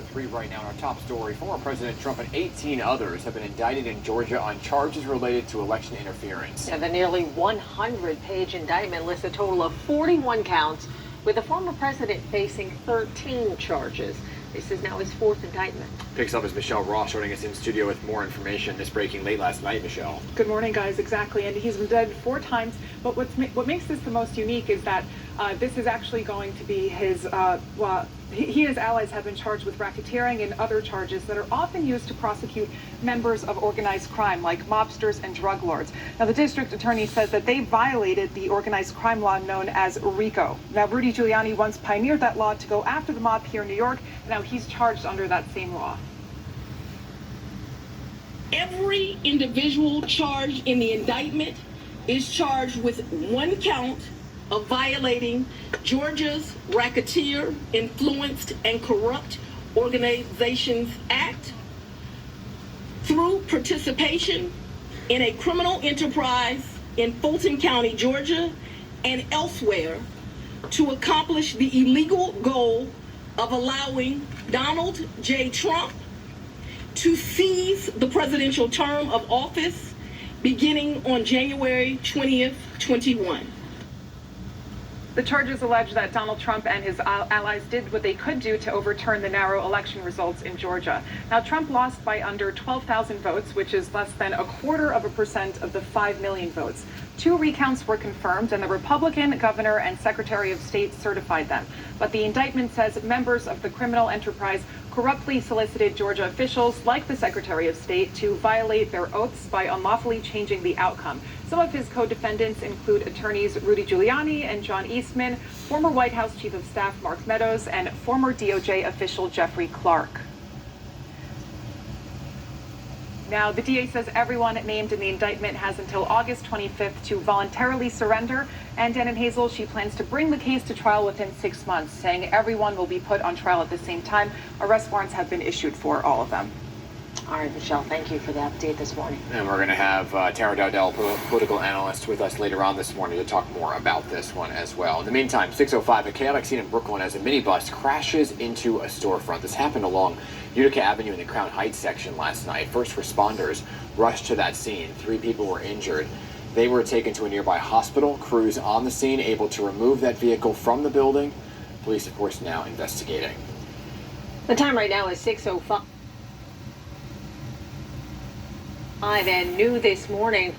3 right now in our top story. Former President Trump and 18 others have been indicted in Georgia on charges related to election interference. Yeah, the nearly 100-page indictment lists a total of 41 counts, with the former president facing 13 charges. This is now his 4th indictment. Picks up as Michelle Ross joining us in studio with more information. This breaking late last night, Michelle. Good morning, guys. Exactly. And he's been dead 4 times. But what makes this the most unique is that this is actually going to be his, he and his allies have been charged with racketeering and other charges that are often used to prosecute members of organized crime, like mobsters and drug lords. Now, the district attorney says that they violated the organized crime law known as RICO. Now, Rudy Giuliani once pioneered that law to go after the mob here in New York. Now he's charged under that same law. Every individual charged in the indictment is charged with 1 count of violating Georgia's Racketeer, Influenced, and Corrupt Organizations Act through participation in a criminal enterprise in Fulton County, Georgia, and elsewhere to accomplish the illegal goal of allowing Donald J. Trump to seize the presidential term of office beginning on January 20th, 21. The charges allege that Donald Trump and his allies did what they could do to overturn the narrow election results in Georgia. Now, Trump lost by under 12,000 votes, which is less than 0.25% of the 5 million votes. 2 recounts were confirmed, and the Republican governor and Secretary of State certified them. But the indictment says members of the criminal enterprise corruptly solicited Georgia officials, like the Secretary of State, to violate their oaths by unlawfully changing the outcome. Some of his co-defendants include attorneys Rudy Giuliani and John Eastman, former White House Chief of Staff Mark Meadows, and former DOJ official Jeffrey Clark. Now, the DA says everyone named in the indictment has until August 25th to voluntarily surrender. And Denon Hazel, she plans to bring the case to trial within 6 months, saying everyone will be put on trial at the same time. Arrest warrants have been issued for all of them. All right, Michelle, thank you for the update this morning. And we're going to have Tara Dowdell, political analyst, with us later on this morning to talk more about this one as well. In the meantime, 6:05, a chaotic scene in Brooklyn as a minibus crashes into a storefront. This happened along Utica Avenue in the Crown Heights section last night. First responders rushed to that scene. 3 people were injured. They were taken to a nearby hospital. Crews on the scene able to remove that vehicle from the building. Police, of course, now investigating. The time right now is 6:05. And new this morning.